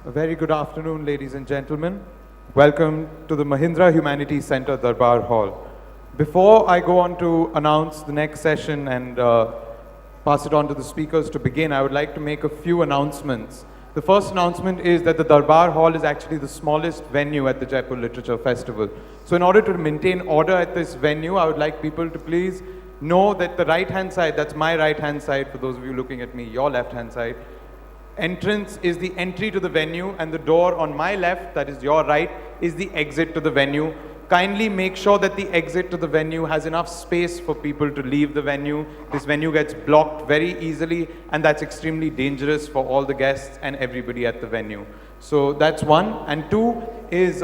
A very good afternoon, ladies and gentlemen. Welcome to the Mahindra Humanities Center, Darbar Hall. Before I go on to announce the next session and pass it on to the speakers to begin, I would like to make a few announcements. The first announcement is that the Darbar Hall is actually the smallest venue at the Jaipur Literature Festival. So in order to maintain order at this venue, I would like people to please know that the right-hand side, that's my right-hand side, for those of you looking at me, your left-hand side, entrance is the entry to the venue, and the door on my left, that is your right, is the exit to the venue. Kindly make sure that the exit to the venue has enough space for people to leave the venue. This venue gets blocked very easily, and that's extremely dangerous for all the guests and everybody at the venue. So that's one. And two is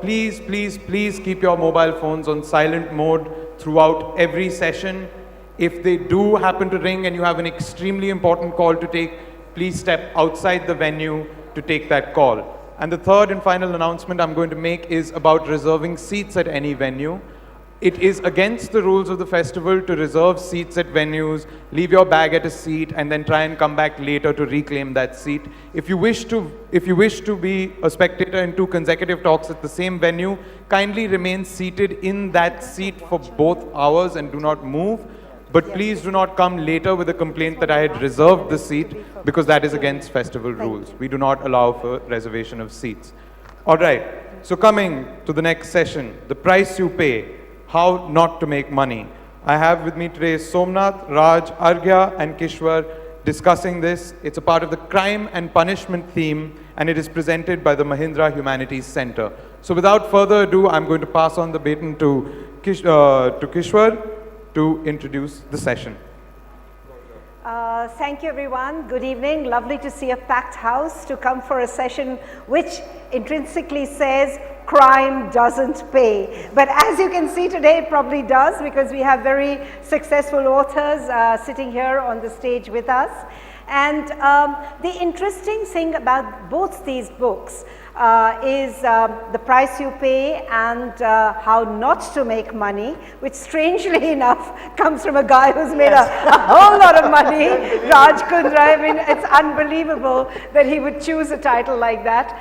please keep your mobile phones on silent mode throughout every session. If they do happen to ring and you have an extremely important call to take, please step outside the venue to take that call. And the third and final announcement I'm going to make is about reserving seats at any venue. It is against the rules of the festival to reserve seats at venues, leave your bag at a seat, and then try and come back later to reclaim that seat. If you wish to be a spectator in 2 consecutive talks at the same venue, kindly remain seated in that seat for both hours and do not move. But please do not come later with a complaint that I had reserved the seat, because that is against festival rules. We do not allow for reservation of seats. All right, so coming to the next session, the price you pay, how not to make money. I have with me today Somnath, Raj, Arghya, and Kishwar discussing this. It's a part of the crime and punishment theme, and it is presented by the Mahindra Humanities Center. So without further ado, I'm going to pass on the baton to Kishwar to introduce the session. Thank you, everyone. Good evening. Lovely to see a packed house to come for a session which intrinsically says crime doesn't pay. But as you can see today, it probably does, because we have very successful authors sitting here on the stage with us. And the interesting thing about both these books is The Price You Pay and How Not to Make Money, which strangely enough comes from a guy who's made a whole lot of money, Raj Kundra. I mean, it's unbelievable that he would choose a title like that.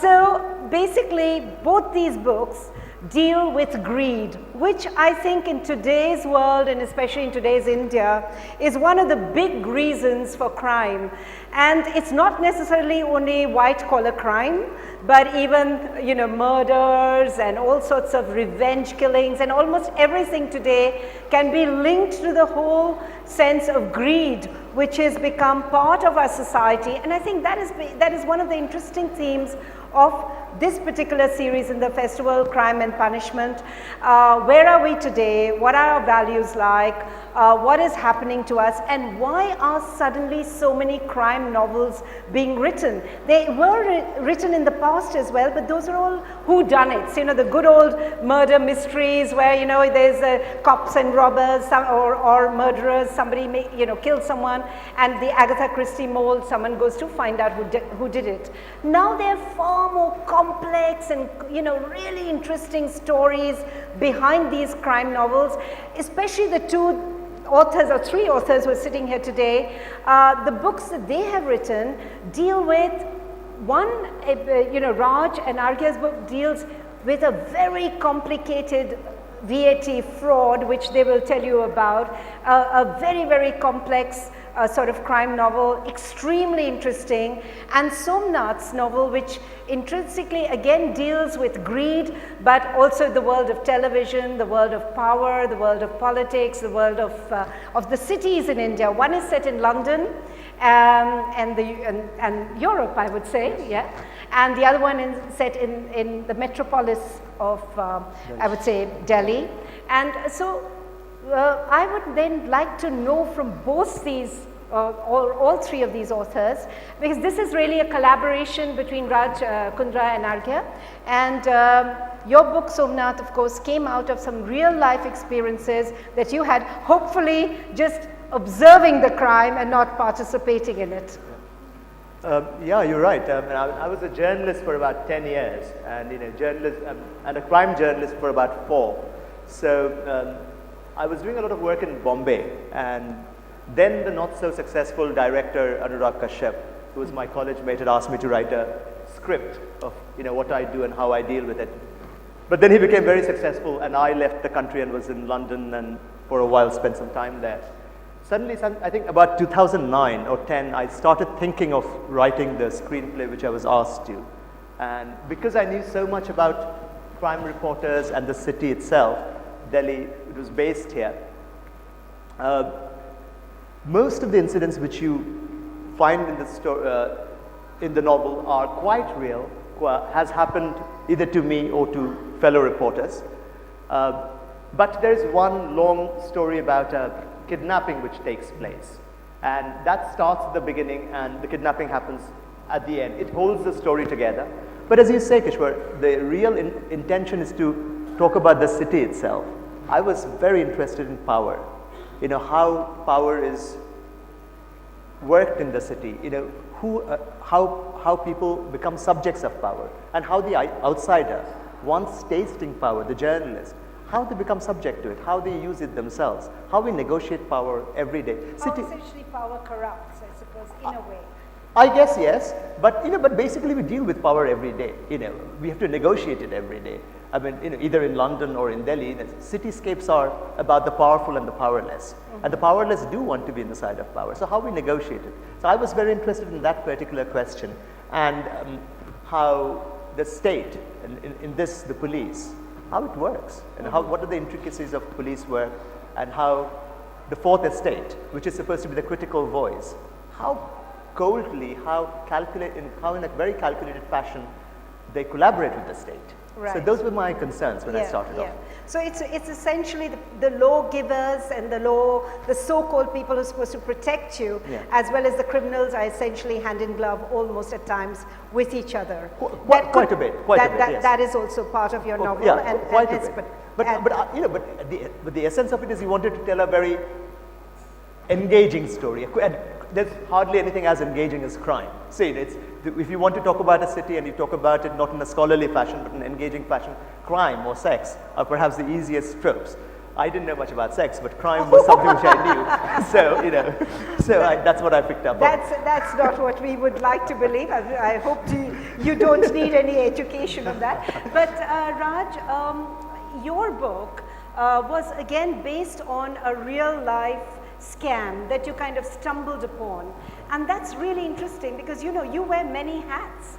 So basically, both these books deal with greed, which I think in today's world, and especially in today's India, is one of the big reasons for crime. And it's not necessarily only white-collar crime, but even, you know, murders and all sorts of revenge killings, and almost everything today can be linked to the whole sense of greed, which has become part of our society. And I think that is one of the interesting themes of this particular series in the festival, Crime and Punishment. Where are we today? What are our values like? What is happening to us? And why are suddenly so many crime novels being written? They were written in the past as well, but those are all whodunits, you know, the good old murder mysteries where, you know, there's cops and robbers or murderers, somebody may, you know, kill someone, and the Agatha Christie mold, someone goes to find out who did it. Now they're far more complex and, you know, really interesting stories behind these crime novels, especially the 2 authors or 3 authors who are sitting here today. The books that they have written deal with you know, Raj and Arghya's book deals with a very complicated VAT fraud, which they will tell you about, a very, very complex sort of crime novel, extremely interesting, and Somnath's novel, which intrinsically again deals with greed, but also the world of television, the world of power, the world of politics, the world of the cities in India. One is set in London and Europe, I would say, yeah, and the other one is set in the metropolis of, I would say, Delhi. And so I would then like to know from both these, all 3 of these authors, because this is really a collaboration between Raj, Kundra and Arghya. And your book, Somnath, of course, came out of some real life experiences that you had, hopefully just observing the crime and not participating in it. Yeah, you're right. I was a journalist for about 10 years, and, you know, and a crime journalist for about 4. So I was doing a lot of work in Bombay, and then the not so successful director Anurag Kashyap who was my college mate, had asked me to write a script of what I do and how I deal with it. But then he became very successful, and I left the country and was in London, and for a while spent some time there. Suddenly, I think about 2009 or 10, I started thinking of writing the screenplay which I was asked to. And because I knew so much about crime reporters and the city itself, Delhi, it was based here, most of the incidents which you find in the novel are quite real, has happened either to me or to fellow reporters. But there is one long story about a kidnapping which takes place. And that starts at the beginning and the kidnapping happens at the end. It holds the story together. But as you say, Kishwar, the real intention is to talk about the city itself. I was very interested in power. How power is worked in the city, how people become subjects of power, and how the outsider, once tasting power, the journalist, how they become subject to it, how they use it themselves, how we negotiate power every day. How essentially power corrupts, I suppose, in a way. I guess yes, but but basically we deal with power every day. We have to negotiate it every day. I mean, either in London or in Delhi, the cityscapes are about the powerful and the powerless, and the powerless do want to be in the side of power. So how we negotiate it. So I was very interested in that particular question, and how the state, in this the police, how it works, and what are the intricacies of police work, and how the fourth estate, which is supposed to be the critical voice, how coldly, how in a very calculated fashion, they collaborate with the state. Right. So those were my concerns when I started off. So it's essentially the lawgivers and the so-called people who are supposed to protect you, as well as the criminals are essentially hand in glove almost at times with each other. Quite a bit. Yes. That is also part of your novel. Yeah, quite a bit. But the essence of it is you wanted to tell a very engaging story. And there's hardly anything as engaging as crime. See, if you want to talk about a city and you talk about it not in a scholarly fashion but in an engaging fashion, crime or sex are perhaps the easiest tropes. I didn't know much about sex, but crime was something which I knew. That's what I picked up on. That's not what we would like to believe. I hope you don't need any education on that. But Raj, your book was again based on a real life scam that you kind of stumbled upon, and that's really interesting because you wear many hats.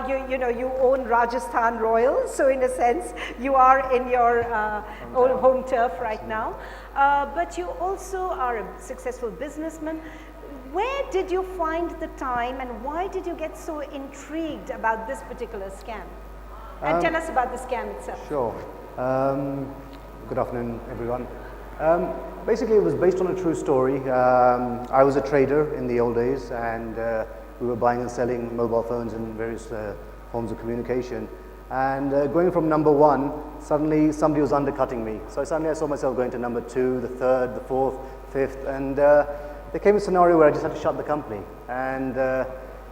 You own Rajasthan Royals, so in a sense you are in your own home turf right now, but you also are a successful businessman. Where did you find the time and why did you get so intrigued about this particular scam? And tell us about the scam itself. Sure. Good afternoon, everyone. Basically, it was based on a true story. I was a trader in the old days, and we were buying and selling mobile phones and various forms of communication. And going from number one, suddenly somebody was undercutting me. So suddenly I saw myself going to number two, the third, the fourth, fifth, and there came a scenario where I just had to shut the company. And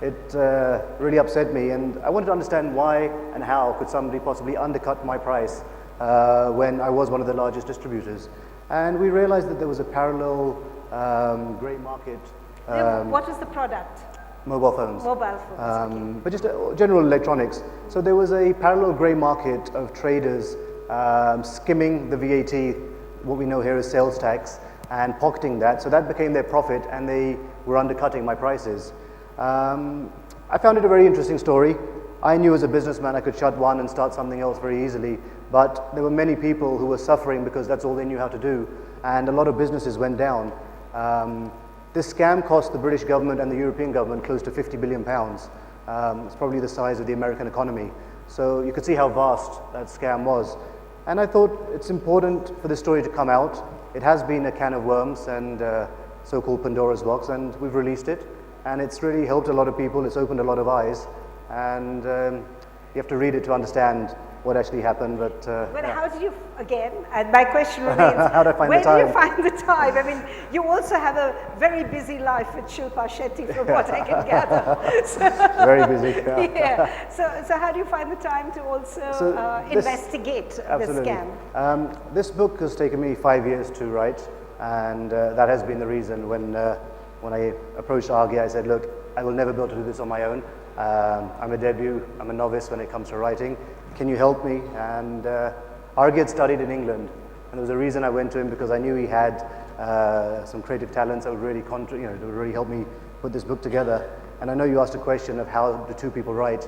it really upset me, and I wanted to understand why and how could somebody possibly undercut my price when I was one of the largest distributors. And we realized that there was a parallel grey market. What was the product? Mobile phones. Mobile phones. Okay. But just general electronics. So there was a parallel grey market of traders skimming the VAT, what we know here as sales tax, and pocketing that. So that became their profit, and they were undercutting my prices. I found it a very interesting story. I knew as a businessman I could shut one and start something else very easily, but there were many people who were suffering because that's all they knew how to do, and a lot of businesses went down. This scam cost the British government and the European government close to £50 billion. It's probably the size of the American economy. So you could see how vast that scam was. And I thought it's important for this story to come out. It has been a can of worms and so-called Pandora's box, and we've released it. And it's really helped a lot of people. It's opened a lot of eyes. And you have to read it to understand what actually happened. But how did you, again, and my question remains, how did I find the time? Where do you find the time? I mean, you also have a very busy life with Shilpa Shetty, from what I can gather. So, very busy. Yeah. So how do you find the time to also investigate the scam? This book has taken me 5 years to write, and that has been the reason when when I approached Arghya, I said, look, I will never be able to do this on my own. I'm a debut, I'm a novice when it comes to writing. Can you help me? And Arghya had studied in England, and there was a reason I went to him, because I knew he had some creative talents that would really, that would really help me put this book together. And I know you asked a question of how the two people write.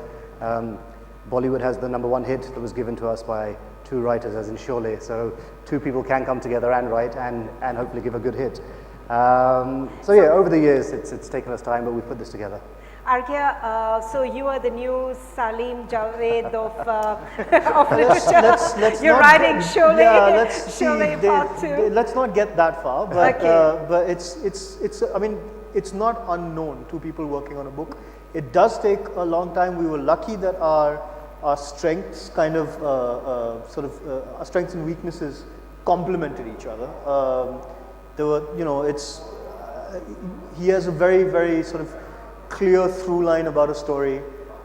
Bollywood has the #1 hit that was given to us by two writers, as in Sholay. So two people can come together and write and hopefully give a good hit. So yeah, over the years, it's taken us time, but we put this together. Arghya, so you are the new Salim Javed of literature. Let's You're not writing get- Sholay, Yeah, let's see. Sholay Part 2. Let's not get that far, but Okay. but it's I mean, it's not unknown to people working on a book. It does take a long time. We were lucky that our strengths kind of our strengths and weaknesses complemented each other. There were, he has a very, very sort of clear through line about a story.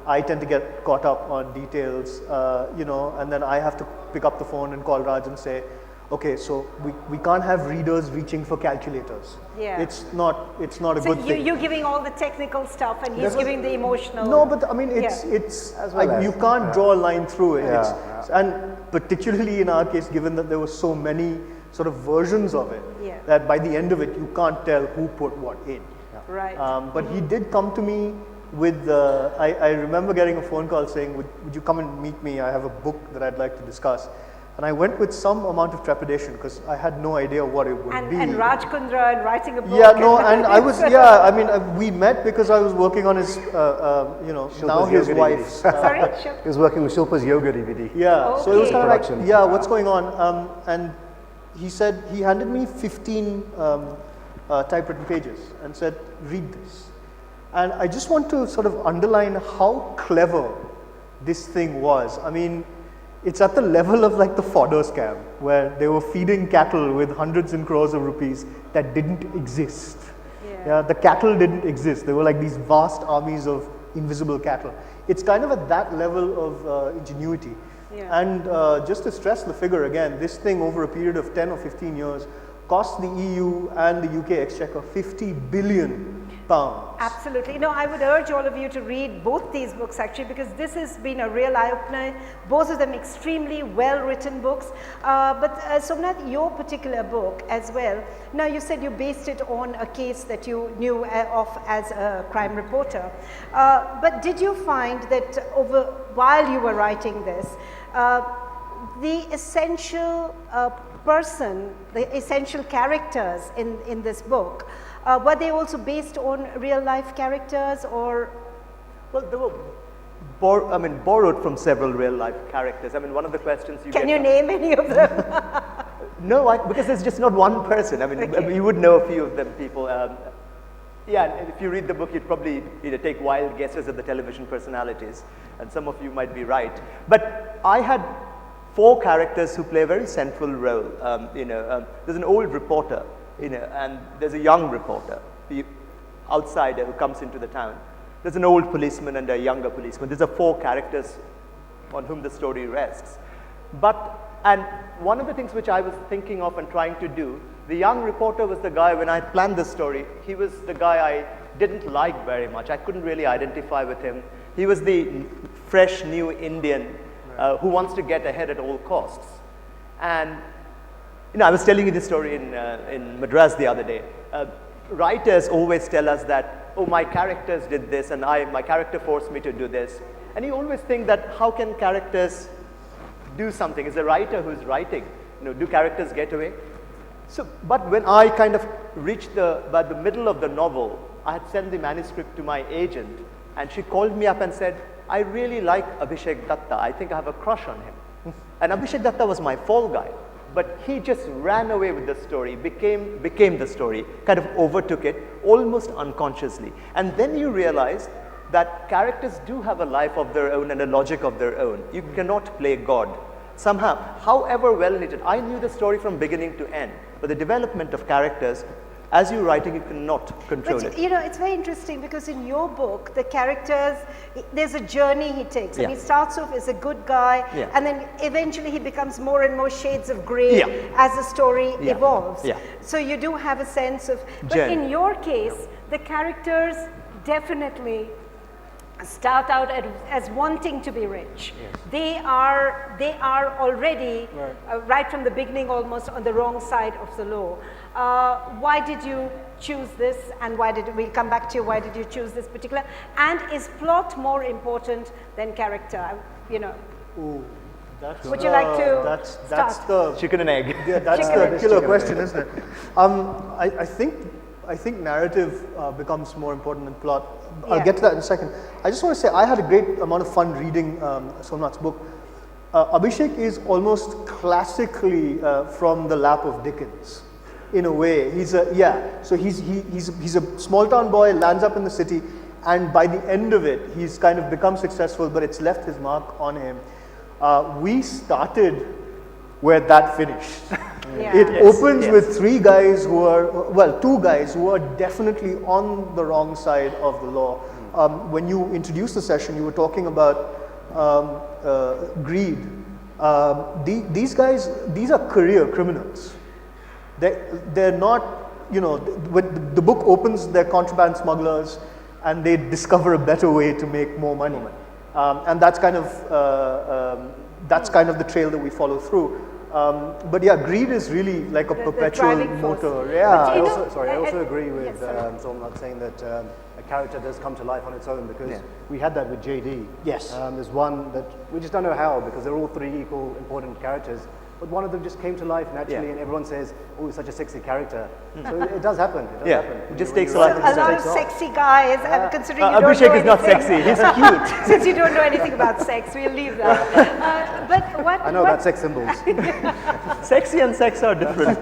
I tend to get caught up on details, and then I have to pick up the phone and call Raj and say, okay, so we can't have readers reaching for calculators. Yeah. It's not a So good thing. you're giving all the technical stuff and he's That's what- giving the emotional. No, but I mean, Yeah. it's As well like, as, you can't draw a line through it. Yeah, And particularly in our case, given that there were so many sort of versions of it, Yeah. that by the end of it, you can't tell who put what in. Right. But he did come to me with, I remember getting a phone call saying, would you come and meet me? I have a book that I'd like to discuss. And I went with some amount of trepidation because I had no idea what it would be. And Raj Kundra and writing a book. Yeah, no, and I was, I mean, we met because I was working on his, now his yoga wife's. Sorry, sure. He was working with Shilpa's yoga DVD. Yeah, so it was Okay. kind of like, Production. yeah, what's going on? And he said, he handed me 15 typewritten pages and said, read this. And I just want to sort of underline how clever this thing was. I mean, it's at the level of like the fodder scam, where they were feeding cattle with hundreds and crores of rupees that didn't exist. Yeah. The cattle didn't exist. There were like these vast armies of invisible cattle. It's kind of at that level of ingenuity. Yeah. And just to stress the figure again, this thing over a period of 10 or 15 years cost the EU and the UK Exchequer £50 billion. Absolutely. No, I would urge all of you to read both these books actually, because this has been a real eye-opener. Both of them extremely well-written books. But Somnath, your particular book as well, now you said you based it on a case that you knew of as a crime reporter. But did you find that while you were writing this, the essential person, the essential characters in this book, were they also based on real life characters, or? Well, they were borrowed from several real life characters. I mean, one of the questions you Can get you name any of them? No, because there's just not one person. I mean, Okay. you would know a few of them people. Yeah, and if you read the book, you'd probably take wild guesses at the television personalities, and some of you might be right. But I had 4 characters who play a very central role. There's an old reporter, and there's a young reporter, the outsider who comes into the town. There's an old policeman and a younger policeman. These are 4 characters on whom the story rests. And one of the things which I was thinking of and trying to do, the young reporter was the guy, when I planned this story, he was the guy I didn't like very much. I couldn't really identify with him. He was the fresh new Indian who wants to get ahead at all costs. And I was telling you this story in Madras the other day. Writers always tell us that, oh, my characters did this and my character forced me to do this. And you always think that, how can characters do something? As a writer who's writing, do characters get away? But when I kind of reached by the middle of the novel, I had sent the manuscript to my agent, and she called me up and said, I really like Abhishek Datta. I think I have a crush on him. And Abhishek Datta was my fall guy. But he just ran away with the story, became the story, kind of overtook it almost unconsciously. And then you realize that characters do have a life of their own and a logic of their own. You cannot play God. Somehow, however well knitted, I knew the story from beginning to end, but the development of characters as you're writing, you cannot control But it. you know, it's very interesting because in your book, the characters, there's a journey he takes. And Yeah. he starts off as a good guy, Yeah. and then eventually he becomes more and more shades of grey Yeah. as the story Yeah. evolves. Yeah. So you do have a sense of, but Journey. in your case, the characters definitely start out as wanting to be rich. They are already right from the beginning almost on the wrong side of the law. Why did you choose this, and we'll come back to you, why did you choose this particular, and is plot more important than character? You know, Ooh, that's would you like to that's start? the Chicken and egg. yeah, that's Chicken. the killer question, isn't it? I think narrative becomes more important than plot. I'll Yeah. get to that in a second. I just want to say I had a great amount of fun reading Somnath's book. Abhishek is almost classically from the lap of Dickens, in a way. He's a small town boy, lands up in the city, and by the end of it, he's kind of become successful, but it's left his mark on him. We started where that finished. Yeah. It Yes, opens yes. with two guys who are definitely on the wrong side of the law. When you introduced the session, you were talking about greed. These guys, these are career criminals. They're not, you know, when the book opens, they're contraband smugglers, and they discover a better way to make more money. And that's kind of the trail that we follow through. But yeah, greed is really like a The perpetual driving force. motor. But Yeah. you I know, also agree with yes, sorry. Somnath saying that a character does come to life on its own, because Yeah. we had that with JD. Yes. There's one that we just don't know how, because they're all three equal important characters, but one of them just came to life naturally, Yeah. and everyone says, "Oh, he's such a sexy character." So it does happen. It does Yeah. happen. It just When takes you a write lot it, of A it lot of takes off. sexy guys, considering you don't Abhishek know is not anything. sexy, he's cute. Since you don't know anything about sex, we'll leave that. But what I know about sex symbols. Sexy and sex are different.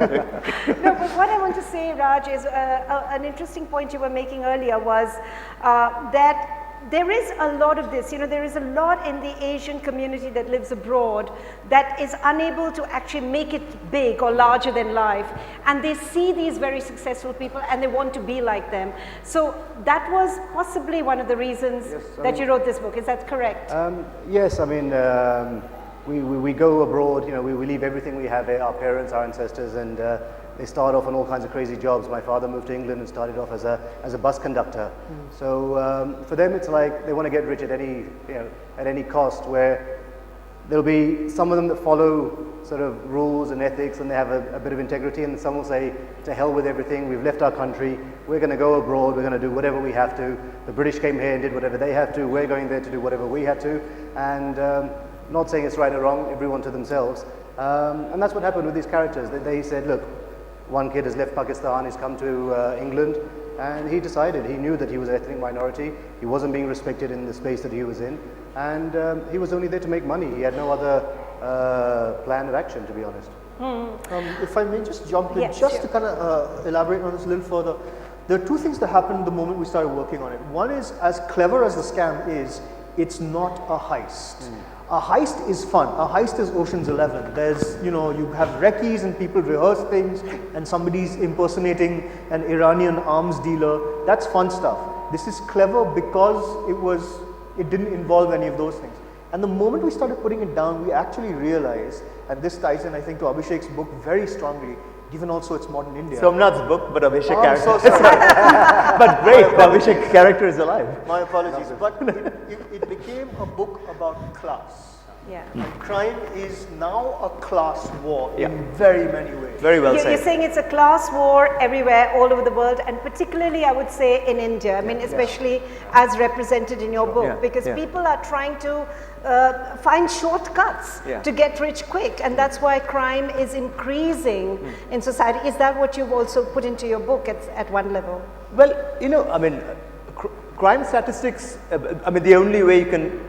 No, but what I want to say, Raj, is an interesting point you were making earlier was that there is a lot of this, you know, there is a lot in the Asian community that lives abroad that is unable to actually make it big or larger than life, and they see these very successful people and they want to be like them. So that was possibly one of the reasons that you wrote this book, is that correct? Yes, I mean, we go abroad, you know, we leave everything we have here, our parents, our ancestors, and they start off on all kinds of crazy jobs. My father moved to England and started off as a bus conductor. So for them, it's like they want to get rich at any cost, where there'll be some of them that follow sort of rules and ethics, and they have a bit of integrity, and some will say, to hell with everything, we've left our country, we're going to go abroad, we're going to do whatever we have to. The British came here and did whatever they had to, we're going there to do whatever we had to, and not saying it's right or wrong, everyone to themselves. And that's what happened with these characters. They said, look, one kid has left Pakistan, he's come to England, and he decided, he knew that he was an ethnic minority, he wasn't being respected in the space that he was in, and he was only there to make money. He had no other plan of action, to be honest. If I may just jump in, Yes, just sure. to kind of elaborate on this a little further. There are two things that happened the moment we started working on it. One is, as clever as the scam is, it's not a heist. A heist is fun. A heist is Ocean's 11. There's, you know, you have recce's and people rehearse things, and somebody's impersonating an Iranian arms dealer. That's fun stuff. This is clever because it didn't involve any of those things. And the moment we started putting it down, we actually realized, and this ties in, I think, to Abhishek's book very strongly, given also it's modern India. Somnath's book, but Abhishek Oh, I'm character. so sorry. But great, Abhishek character is alive. My apologies. But it became a book about class. Yeah. And crime is now a class war Yeah. in very many ways. Very well You're said. saying it's a class war everywhere, all over the world, and particularly, I would say, in India. I mean, especially as represented in your book, Yeah, because yeah. people are trying to find shortcuts Yeah. to get rich quick, and that's why crime is increasing in society. Is that what you've also put into your book at one level? Well, you know, I mean, crime statistics, I mean, the only way you can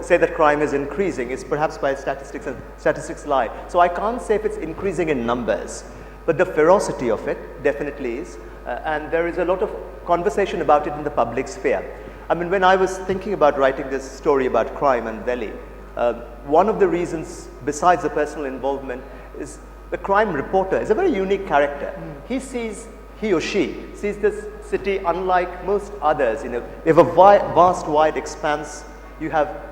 say that crime is increasing is perhaps by statistics, and statistics lie. So I can't say if it's increasing in numbers, but the ferocity of it definitely is, and there is a lot of conversation about it in the public sphere. I mean, when I was thinking about writing this story about crime and Delhi, one of the reasons, besides the personal involvement, is the crime reporter is a very unique character. He sees he or she sees this city unlike most others. You have a vast, wide expanse. You have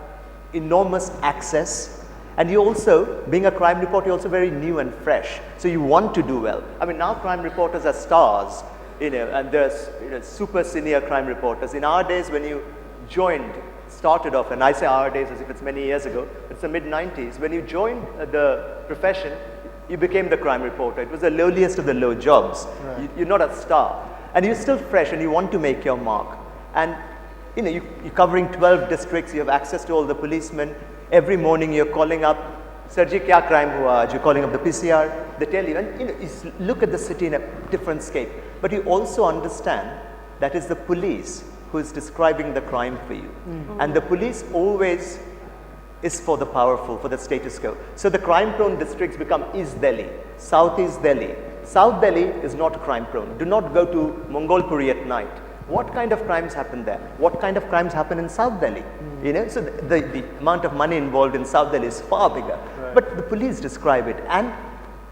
enormous access. And you also, being a crime reporter, you're also very new and fresh. So you want to do well. I mean, now crime reporters are stars, and there's super senior crime reporters. In our days, when you started off, and I say our days as if it's many years ago, it's the mid-90s. When you joined the profession, you became the crime reporter. It was the lowliest of the low jobs. Right. You're not a star. And you're still fresh and you want to make your mark. And you're covering 12 districts, you have access to all the policemen. Every morning you're calling up, Sir ji, kya crime hua? You're calling up the PCR. They tell you, and you look at the city in a different scape. But you also understand that is the police who is describing the crime for you. Mm-hmm. And the police always is for the powerful, for the status quo. So the crime-prone districts become East Delhi, South East Delhi. South Delhi is not crime-prone. Do not go to Mongolpuri at night. What kind of crimes happen there? What kind of crimes happen in South Delhi? So the amount of money involved in South Delhi is far bigger. Right. But the police describe it, and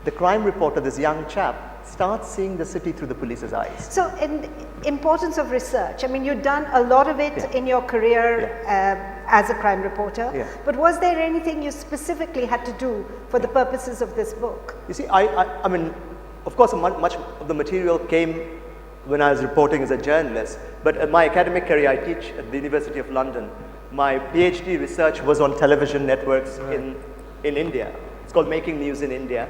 the crime reporter, this young chap, starts seeing the city through the police's eyes. So, in importance of research, I mean, you've done a lot of it in your career as a crime reporter, but was there anything you specifically had to do for the purposes of this book? You see, I mean, of course, much of the material came when I was reporting as a journalist, but my academic career, I teach at the University of London. My PhD research was on television networks in India. It's called Making News in India,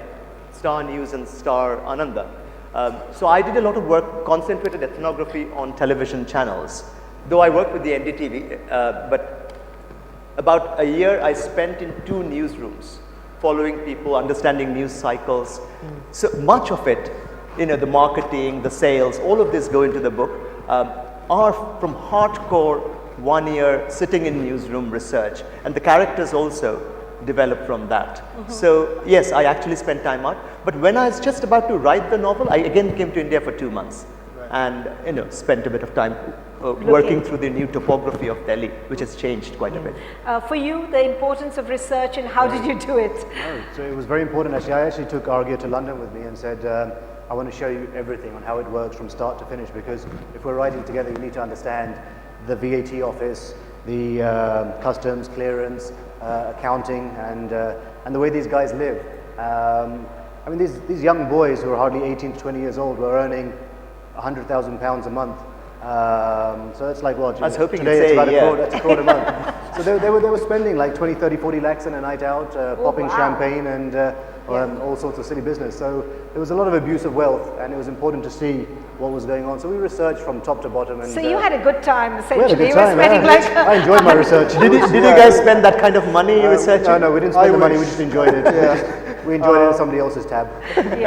Star News and Star Ananda. So I did a lot of work, concentrated ethnography on television channels. Though I worked with the NDTV, but about a year I spent in 2 newsrooms, following people, understanding news cycles. So much of it, the marketing, the sales, all of this go into the book, are from hardcore 1 year sitting in newsroom research, and the characters also develop from that. So yes, I actually spent time out, but when I was just about to write the novel, I again came to India for 2 months, and spent a bit of time working through the new topography of Delhi, which has changed quite a bit. For you, the importance of research, and how did you do it? So it was very important actually. I actually took Arghya to London with me and said, I want to show you everything on how it works from start to finish, because if we're writing together, you need to understand the VAT office, the customs, clearance, accounting, and the way these guys live. I mean, these young boys who are hardly 18 to 20 years old were earning £100,000 a month. So it's like what? I was hoping today you'd say, it's about a crore a month. So they were spending like 20, 30, 40 lakhs in a night out, popping champagne and all sorts of silly business. So there was a lot of abuse of wealth, and it was important to see what was going on. So we researched from top to bottom. And, so you had a good time, essentially. We had a good time, I enjoyed my research. Did you guys spend that kind of money researching? No, we didn't spend the money, we just enjoyed it. We enjoyed it in somebody else's tab.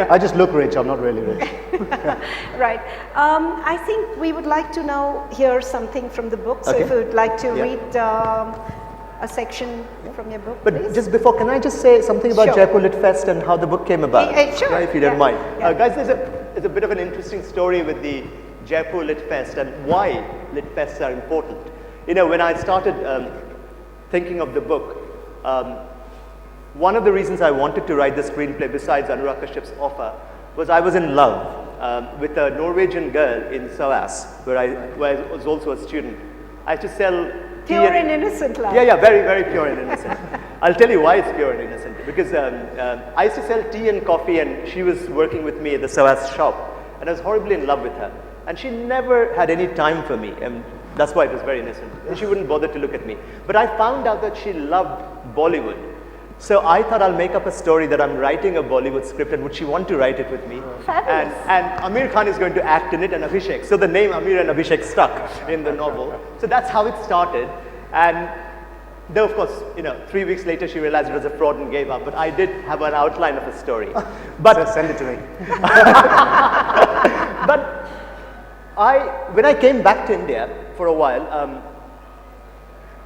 I just look rich, I'm not really rich. Right. I think we would like to now hear something from the book. So if you would like to read a section from your book, but please. Just before, can I just say something about Jaipur Lit Fest and how the book came about? Sure. If you don't mind. Guys, there's a bit of an interesting story with the Jaipur Lit Fest and why Lit Fests are important. When I started thinking of the book, one of the reasons I wanted to write the screenplay, besides Anurag Kashyap's offer, was I was in love with a Norwegian girl in SOAS, where I was also a student. I used to sell pure and innocent love. Yeah, very, very pure and innocent. I'll tell you why it's pure and innocent. Because I used to sell tea and coffee, and she was working with me at the SOAS shop, and I was horribly in love with her. And she never had any time for me, and that's why it was very innocent. And she wouldn't bother to look at me. But I found out that she loved Bollywood. So I thought I'll make up a story that I'm writing a Bollywood script, and would she want to write it with me? Fabulous. And Amir Khan is going to act in it, and Abhishek. So the name Amir and Abhishek stuck in the novel. So that's how it started. And though, of course, 3 weeks later she realized it was a fraud and gave up. But I did have an outline of a story. But just send it to me. But when I came back to India for a while,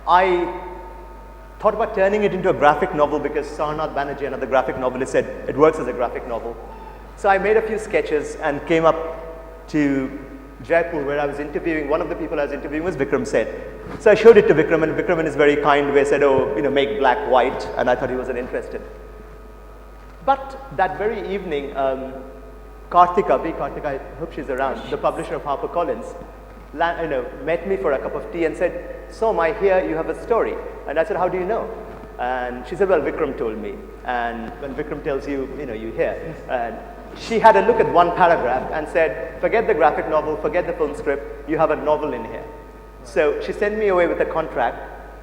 I thought about turning it into a graphic novel, because Somnath Banerjee, another graphic novelist, said it works as a graphic novel. So I made a few sketches and came up to Jaipur, where I was interviewing. One of the people I was interviewing was Vikram Seth. So I showed it to Vikram, and Vikram in his very kind way said, make black white, and I thought he wasn't interested. But that very evening, Karthika, I hope she's around, the publisher of HarperCollins, met me for a cup of tea and said, "Som, I hear you have a story." And I said, "How do you know?" And she said, "Well, Vikram told me." And when Vikram tells you, you hear. And she had a look at one paragraph and said, "Forget the graphic novel, forget the film script, you have a novel in here." So she sent me away with a contract,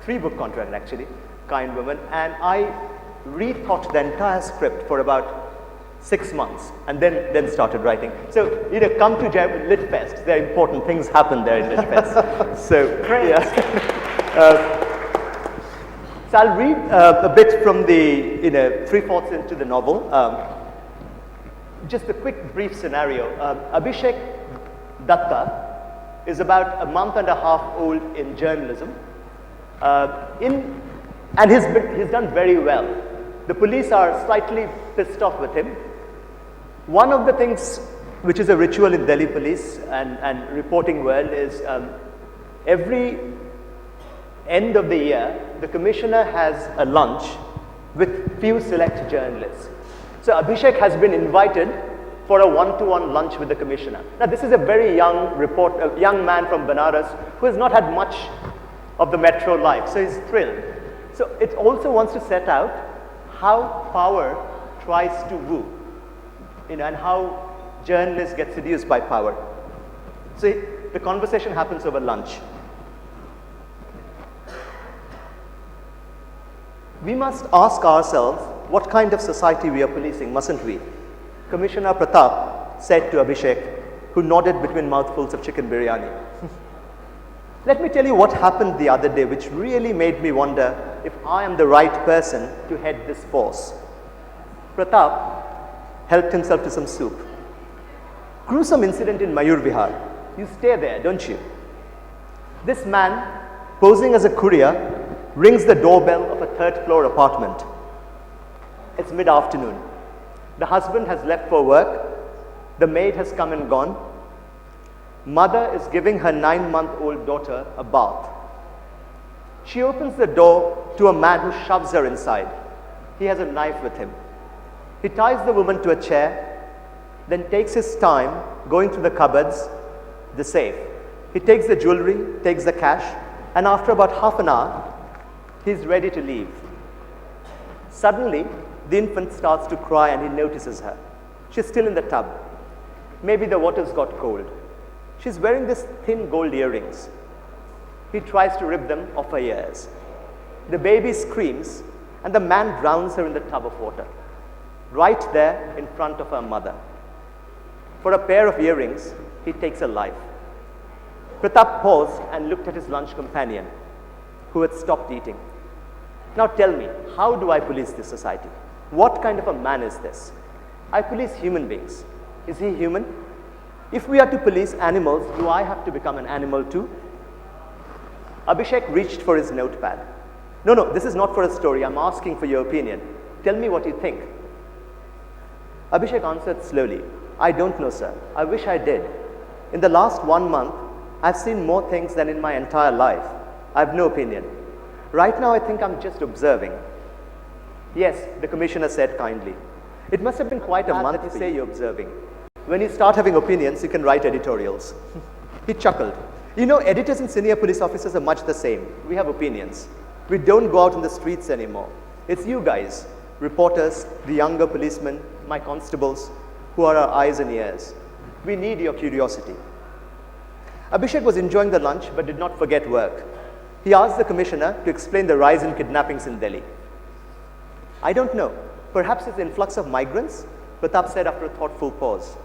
3-book contract actually, kind woman, and I rethought the entire script for about 6 months and then started writing. So, come to Lit Fest. There are important things happen there in Lit Fest. So, great. Yeah. So I'll read a bit from the, 3/4 into the novel. Just a quick brief scenario. Abhishek Datta is about a month and a half old in journalism. And he's done very well. The police are slightly pissed off with him. One of the things which is a ritual in Delhi police and reporting world is every end of the year, the commissioner has a lunch with few select journalists. So Abhishek has been invited for a one-to-one lunch with the commissioner. Now this is a very young man from Banaras who has not had much of the metro life, so he's thrilled. So it also wants to set out how power tries to woo, and how journalists get seduced by power. So the conversation happens over lunch. We must ask ourselves what kind of society we are policing, mustn't we? Commissioner Pratap said to Abhishek, who nodded between mouthfuls of chicken biryani. Let me tell you what happened the other day, which really made me wonder if I am the right person to head this force. Pratap helped himself to some soup. Gruesome incident in Mayur Vihar. You stay there, don't you? This man, posing as a courier, rings the doorbell of a 3rd floor apartment. It's mid-afternoon. The husband has left for work. The maid has come and gone. Mother is giving her 9-month-old daughter a bath. She opens the door to a man who shoves her inside. He has a knife with him. He ties the woman to a chair, then takes his time going through the cupboards, the safe. He takes the jewelry, takes the cash, and after about half an hour, he's ready to leave. Suddenly, the infant starts to cry and he notices her. She's still in the tub. Maybe the water's got cold. She's wearing these thin gold earrings. He tries to rip them off her ears. The baby screams and the man drowns her in the tub of water, right there in front of her mother. For a pair of earrings, he takes her life. Pratap paused and looked at his lunch companion, who had stopped eating. Now tell me, how do I police this society? What kind of a man is this? I police human beings. Is he human? If we are to police animals, do I have to become an animal too? Abhishek reached for his notepad. No, this is not for a story. I'm asking for your opinion. Tell me what you think. Abhishek answered slowly. I don't know, sir. I wish I did. In the last 1 month, I've seen more things than in my entire life. I have no opinion. Right now, I think I'm just observing. Yes, the commissioner said kindly. It must have been quite a month to say you're observing. When you start having opinions, you can write editorials. He chuckled. You know, editors and senior police officers are much the same. We have opinions. We don't go out in the streets anymore. It's you guys, reporters, the younger policemen, my constables, who are our eyes and ears. We need your curiosity. Abhishek was enjoying the lunch but did not forget work. He asked the commissioner to explain the rise in kidnappings in Delhi. I don't know. Perhaps it's the influx of migrants, Pratap said after a thoughtful pause.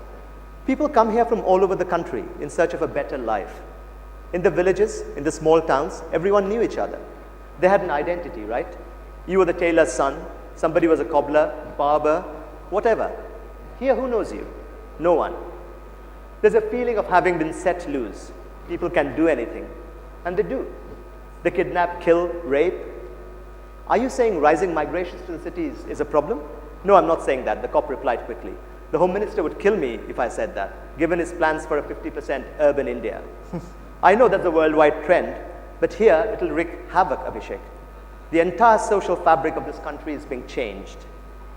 People come here from all over the country in search of a better life. In the villages, in the small towns, everyone knew each other. They had an identity, right? You were the tailor's son, somebody was a cobbler, barber, whatever. Here, who knows you? No one. There's a feeling of having been set loose. People can do anything, and they do. They kidnap, kill, rape. Are you saying rising migrations to the cities is a problem? No, I'm not saying that, the cop replied quickly. The Home Minister would kill me if I said that, given his plans for a 50% urban India. I know that's a worldwide trend, but here it'll wreak havoc, Abhishek. The entire social fabric of this country is being changed.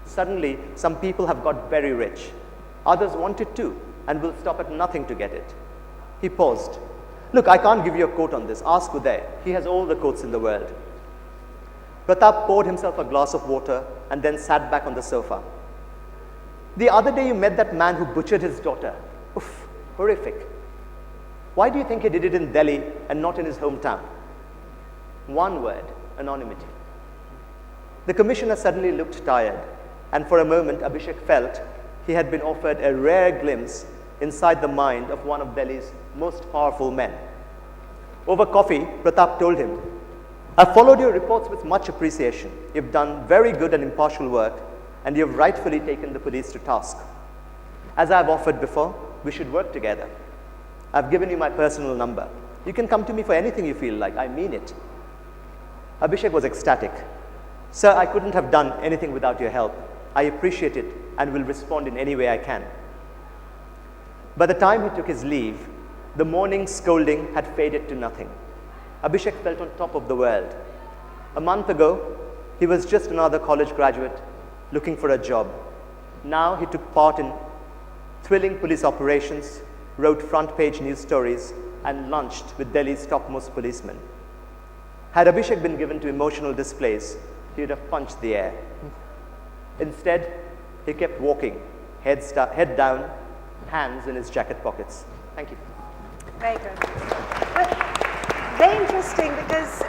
Suddenly, some people have got very rich. Others want it too and will stop at nothing to get it. He paused. Look, I can't give you a quote on this. Ask Uday. He has all the quotes in the world. Pratap poured himself a glass of water and then sat back on the sofa. The other day you met that man who butchered his daughter. Oof, horrific. Why do you think he did it in Delhi and not in his hometown? One word, anonymity. The commissioner suddenly looked tired, and for a moment Abhishek felt he had been offered a rare glimpse inside the mind of one of Delhi's most powerful men. Over coffee, Pratap told him, I've followed your reports with much appreciation. You've done very good and impartial work, and you've rightfully taken the police to task. As I've offered before, we should work together. I've given you my personal number. You can come to me for anything you feel like. I mean it. Abhishek was ecstatic. Sir, I couldn't have done anything without your help. I appreciate it and will respond in any way I can. By the time he took his leave, the morning scolding had faded to nothing. Abhishek felt on top of the world. A month ago, he was just another college graduate looking for a job. Now he took part in thrilling police operations, wrote front-page news stories, and lunched with Delhi's topmost policemen. Had Abhishek been given to emotional displays, he would have punched the air. Instead, he kept walking, head down, hands in his jacket pockets. Thank you. Very good. Well, very interesting because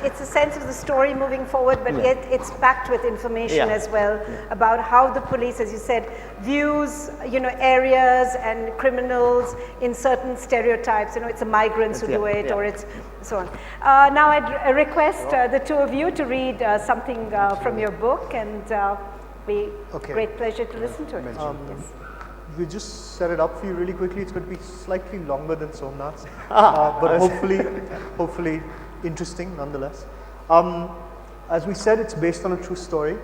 it's a sense of the story moving forward, but yet it's packed with information as well about how the police, as you said, views areas and criminals in certain stereotypes. It's the migrants who do it, or it's so on. Now I'd request the two of you to read something from your book, and be great pleasure to listen to it. Yes. We just set it up for you really quickly. It's going to be slightly longer than Somnath's, but hopefully interesting nonetheless. As we said, it's based on a true story.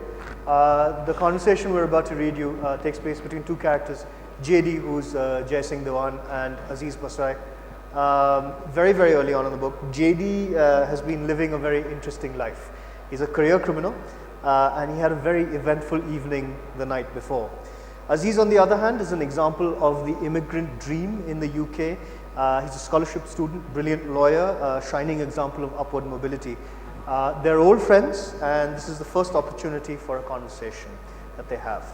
The conversation we're about to read you takes place between two characters, JD, who's Jai Singh Dewan, and Aziz Basrai. Very, very early on in the book, JD has been living a very interesting life. He's a career criminal, and he had a very eventful evening the night before. Aziz, on the other hand, is an example of the immigrant dream in the UK. He's a scholarship student, brilliant lawyer, shining example of upward mobility. They're old friends, and this is the first opportunity for a conversation that they have.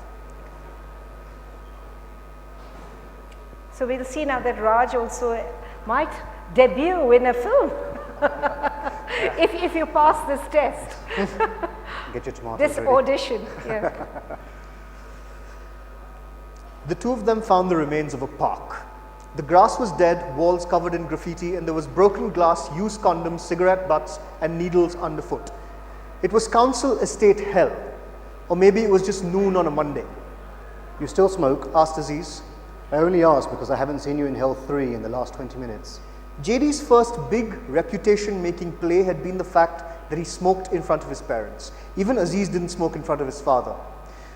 So we'll see now that Raj also might debut in a film. if you pass this test. Get your tomatoes this ready. audition. Yeah. The two of them found the remains of a park. The grass was dead, walls covered in graffiti, and there was broken glass, used condoms, cigarette butts, and needles underfoot. It was council estate hell, or maybe it was just noon on a Monday. You still smoke? Asked Aziz. I only asked because I haven't seen you in Hell 3 in the last 20 minutes. JD's first big reputation-making play had been the fact that he smoked in front of his parents. Even Aziz didn't smoke in front of his father.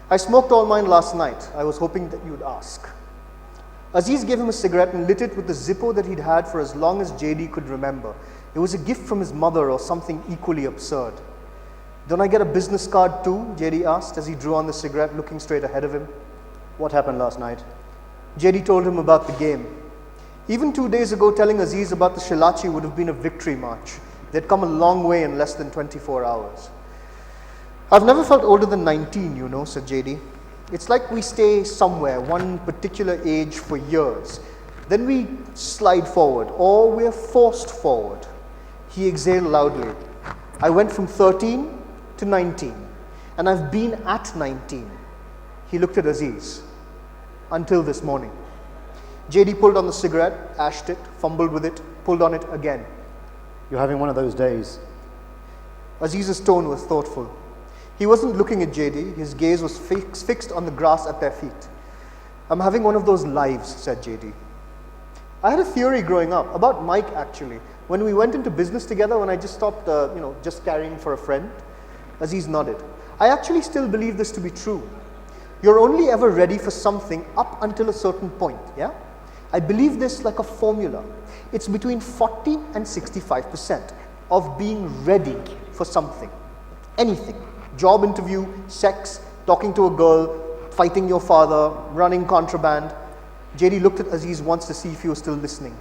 I smoked all mine last night. I was hoping that you'd ask. Aziz gave him a cigarette and lit it with the Zippo that he'd had for as long as JD could remember. It was a gift from his mother or something equally absurd. Don't I get a business card too? JD asked as he drew on the cigarette, looking straight ahead of him. What happened last night? JD told him about the game. Even 2 days ago, telling Aziz about the Shilachi would have been a victory march. They'd come a long way in less than 24 hours. I've never felt older than 19, said JD. It's like we stay somewhere, one particular age for years. Then we slide forward, or we're forced forward. He exhaled loudly. I went from 13 to 19, and I've been at 19. He looked at Aziz. Until this morning. JD pulled on the cigarette, ashed it, fumbled with it, pulled on it again. You're having one of those days. Aziz's tone was thoughtful. He wasn't looking at JD, his gaze was fixed on the grass at their feet. I'm having one of those lives, said JD. I had a theory growing up, about Mike actually. When we went into business together, when I just stopped, just carrying for a friend, Aziz nodded. I actually still believe this to be true. You're only ever ready for something up until a certain point, yeah? I believe this like a formula. It's between 40 and 65% of being ready for something. Anything. Job interview, sex, talking to a girl, fighting your father, running contraband. JD looked at Aziz once to see if he was still listening.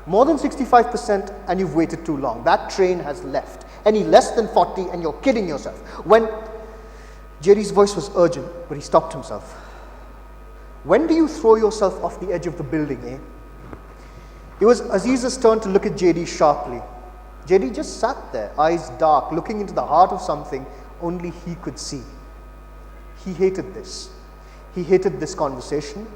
More than 65% and you've waited too long. That train has left. Any less than 40 and you're kidding yourself. When JD's voice was urgent, but he stopped himself. When do you throw yourself off the edge of the building, eh? It was Aziz's turn to look at JD sharply. JD just sat there, eyes dark, looking into the heart of something only he could see. He hated this. He hated this conversation.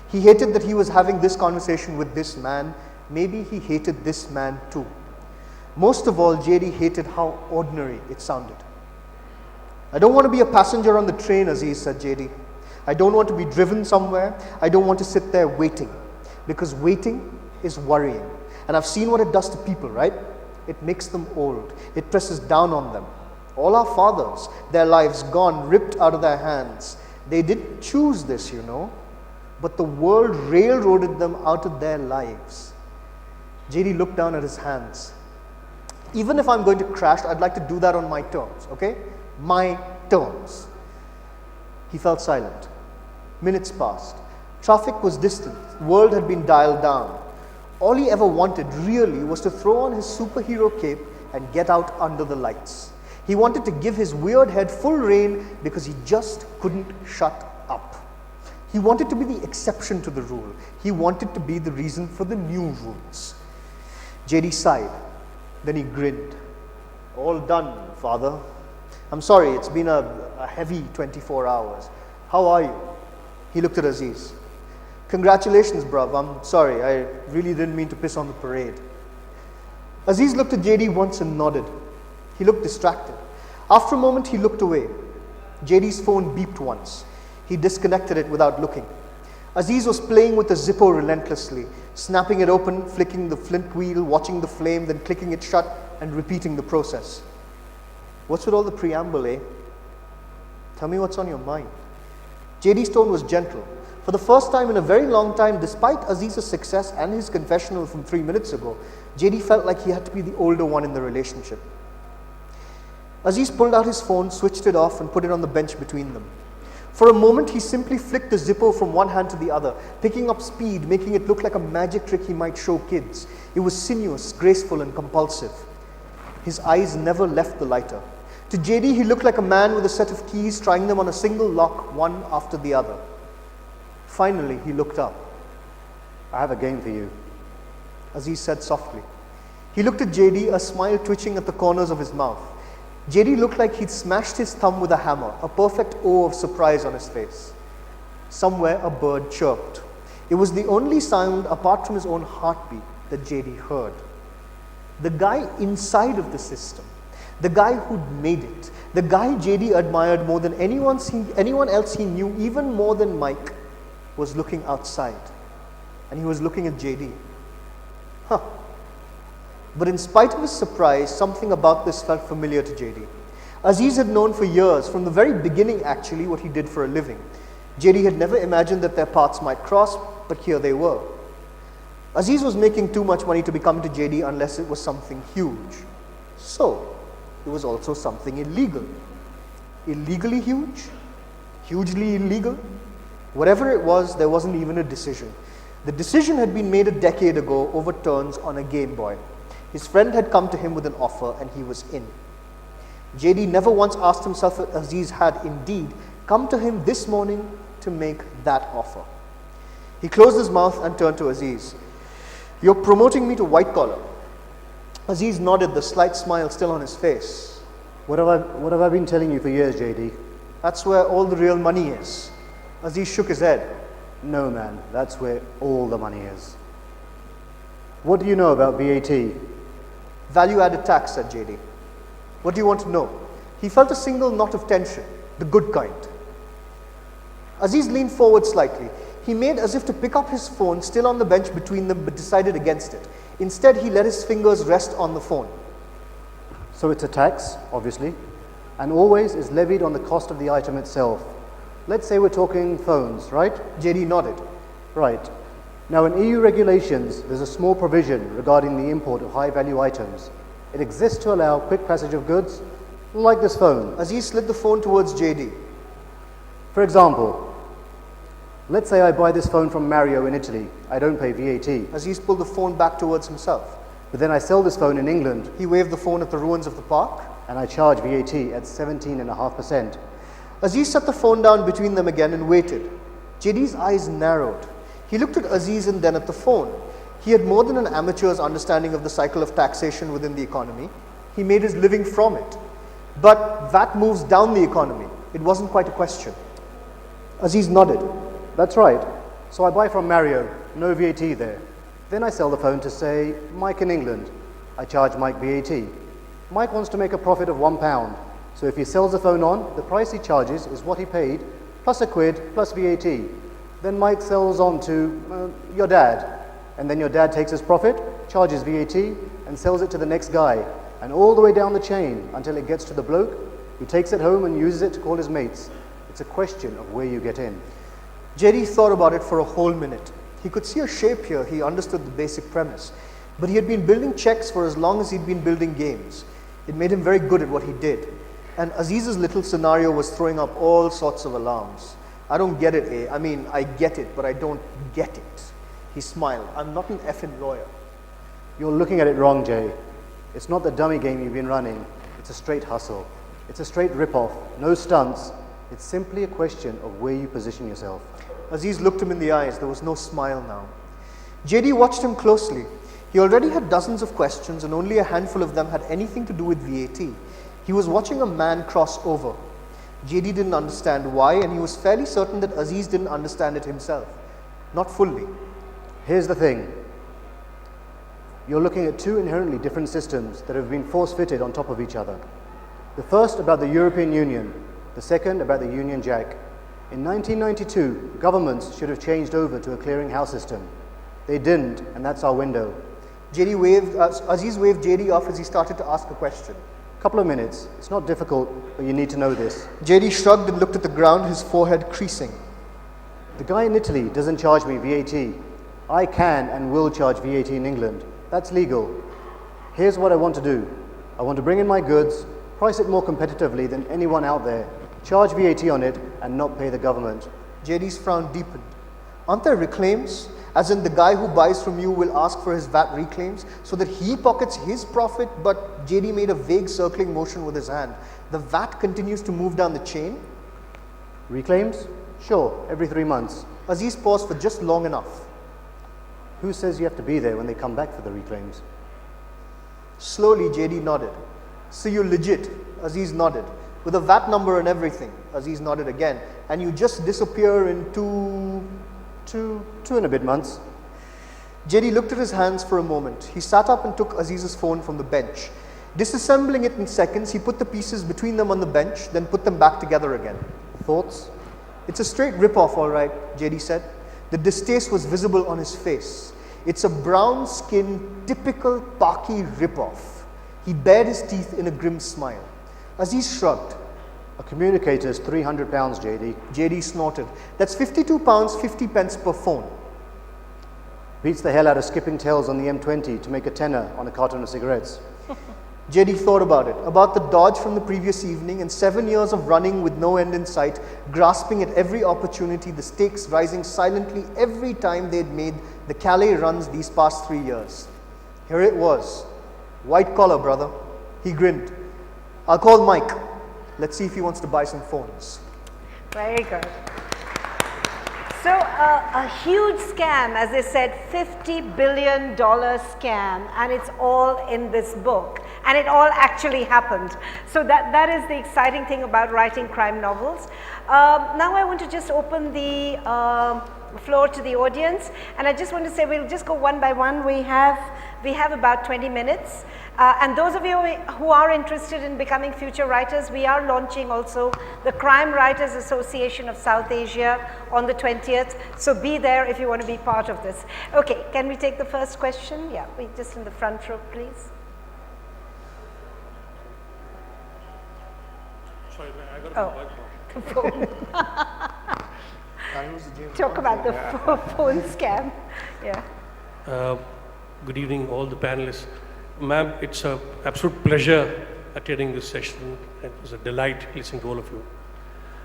He hated that he was having this conversation with this man. Maybe he hated this man too. Most of all, JD hated how ordinary it sounded. I don't want to be a passenger on the train, Aziz, said JD. I don't want to be driven somewhere. I don't want to sit there waiting. Because waiting is worrying. And I've seen what it does to people, right? It makes them old. It presses down on them. All our fathers, their lives gone, ripped out of their hands. They didn't choose this, you know. But the world railroaded them out of their lives. JD looked down at his hands. Even if I'm going to crash, I'd like to do that on my terms, okay? My terms. He fell silent. Minutes passed. Traffic was distant. The world had been dialed down. All he ever wanted, really, was to throw on his superhero cape and get out under the lights. He wanted to give his weird head full rein because he just couldn't shut up. He wanted to be the exception to the rule. He wanted to be the reason for the new rules. JD sighed. Then he grinned. All done, father. I'm sorry, it's been a heavy 24 hours. How are you? He looked at Aziz. Congratulations, bruv. I'm sorry. I really didn't mean to piss on the parade. Aziz looked at JD once and nodded. He looked distracted. After a moment, he looked away. JD's phone beeped once. He disconnected it without looking. Aziz was playing with the Zippo relentlessly, snapping it open, flicking the flint wheel, watching the flame, then clicking it shut and repeating the process. What's with all the preamble, eh? Tell me what's on your mind. JD's tone was gentle. For the first time in a very long time, despite Aziz's success and his confessional from 3 minutes ago, JD felt like he had to be the older one in the relationship. Aziz pulled out his phone, switched it off, and put it on the bench between them. For a moment, he simply flicked the Zippo from one hand to the other, picking up speed, making it look like a magic trick he might show kids. It was sinuous, graceful, and compulsive. His eyes never left the lighter. To JD, he looked like a man with a set of keys, trying them on a single lock, one after the other. Finally, he looked up. I have a game for you. Aziz said softly. He looked at JD, a smile twitching at the corners of his mouth. JD looked like he'd smashed his thumb with a hammer, a perfect O of surprise on his face. Somewhere a bird chirped. It was the only sound, apart from his own heartbeat, that JD heard. The guy inside of the system, the guy who'd made it, the guy JD admired more than anyone else he knew, even more than Mike, was looking outside. And he was looking at JD. Huh. But in spite of his surprise, something about this felt familiar to JD. Aziz had known for years, from the very beginning actually, what he did for a living. JD had never imagined that their paths might cross, but here they were. Aziz was making too much money to be coming to JD unless it was something huge. So, it was also something illegal. Illegally huge? Hugely illegal? Whatever it was, there wasn't even a decision. The decision had been made a decade ago over turns on a Game Boy. His friend had come to him with an offer and he was in. JD never once asked himself if Aziz had indeed come to him this morning to make that offer. He closed his mouth and turned to Aziz. You're promoting me to white collar. Aziz nodded, the slight smile still on his face. What have I been telling you for years, JD? That's where all the real money is. Aziz shook his head. No, man, that's where all the money is. What do you know about VAT? Value-added tax, said JD. What do you want to know? He felt a single knot of tension, the good kind. Aziz leaned forward slightly. He made as if to pick up his phone, still on the bench between them, but decided against it. Instead, he let his fingers rest on the phone. So it's a tax, obviously, and always is levied on the cost of the item itself. Let's say we're talking phones, right? JD nodded. Right. Now in EU regulations, there's a small provision regarding the import of high-value items. It exists to allow quick passage of goods, like this phone. Aziz slid the phone towards JD. For example, Let's say I buy this phone from Mario in Italy. I don't pay VAT. Aziz pulled the phone back towards himself. But then I sell this phone in England He waved the phone at the ruins of the park. and I charge VAT at 17.5%. Aziz set the phone down between them again and waited. JD's eyes narrowed. He looked at Aziz and then at the phone. He had more than an amateur's understanding of the cycle of taxation within the economy. He made his living from it. But VAT moves down the economy. It wasn't quite a question. Aziz nodded. That's right. So I buy from Mario, no VAT there. Then I sell the phone to, say, Mike in England. I charge Mike VAT. Mike wants to make a profit of £1. So if he sells the phone on, the price he charges is what he paid, plus a quid, plus VAT. Then Mike sells on to your dad. And then your dad takes his profit, charges VAT, and sells it to the next guy. And all the way down the chain until it gets to the bloke who takes it home and uses it to call his mates. It's a question of where you get in. JD thought about it for a whole minute. He could see a shape here. He understood the basic premise. But he had been building checks for as long as he'd been building games. It made him very good at what he did. And Aziz's little scenario was throwing up all sorts of alarms. I don't get it, eh? I mean, I get it, but I don't get it. He smiled. I'm not an effing lawyer. You're looking at it wrong, Jay. It's not the dummy game you've been running. It's a straight hustle. It's a straight rip-off. No stunts. It's simply a question of where you position yourself. Aziz looked him in the eyes. There was no smile now. JD watched him closely. He already had dozens of questions and only a handful of them had anything to do with VAT. He was watching a man cross over. JD didn't understand why, and he was fairly certain that Aziz didn't understand it himself. Not fully. Here's the thing. You're looking at two inherently different systems that have been force-fitted on top of each other. The first about the European Union, the second about the Union Jack. In 1992, governments should have changed over to a clearinghouse system. They didn't, and that's our window. Aziz waved JD off as he started to ask a question. Couple of minutes. It's not difficult, but you need to know this. JD shrugged and looked at the ground, his forehead creasing. The guy in Italy doesn't charge me VAT. I can and will charge VAT in England. That's legal. Here's what I want to do. I want to bring in my goods, price it more competitively than anyone out there, charge VAT on it, and not pay the government. JD's frown deepened. Aren't there reclaims? As in the guy who buys from you will ask for his VAT reclaims so that he pockets his profit, but JD made a vague circling motion with his hand. The VAT continues to move down the chain? Reclaims? Sure, every 3 months. Aziz paused for just long enough. Who says you have to be there when they come back for the reclaims? Slowly, JD nodded. So you're legit? Aziz nodded. With a VAT number and everything. Aziz nodded again. And you just disappear in two and a bit months. JD looked at his hands for a moment. He sat up and took Aziz's phone from the bench. Disassembling it in seconds, he put the pieces between them on the bench, then put them back together again. Thoughts? It's a straight rip-off, all right, JD said. The distaste was visible on his face. It's a brown-skinned, typical Paki rip-off. He bared his teeth in a grim smile. Aziz shrugged. A communicator's £300, JD. JD snorted. That's £52, 50 pence per phone. Beats the hell out of skipping tails on the M20 to make a tenner on a carton of cigarettes. JD thought about it, about the dodge from the previous evening and 7 years of running with no end in sight, grasping at every opportunity, the stakes rising silently every time they'd made the Calais runs these past 3 years. Here it was. White collar, brother. He grinned. I'll call Mike. Let's see if he wants to buy some phones. Very good. So a huge scam, as they said, $50 billion scam, and it's all in this book, and it all actually happened. So that is the exciting thing about writing crime novels. Now I want to just open the floor to the audience, and I just want to say we'll just go one by one. We have about 20 minutes. And those of you who are interested in becoming future writers, we are launching also the Crime Writers Association of South Asia on the 20th. So be there if you want to be part of this. Okay, can we take the first question? Yeah, we just in the front row, please. Sorry, I got the phone. Talk about the phone scam. Yeah. Good evening, all the panelists. Ma'am, it's an absolute pleasure attending this session. It was a delight listening to all of you.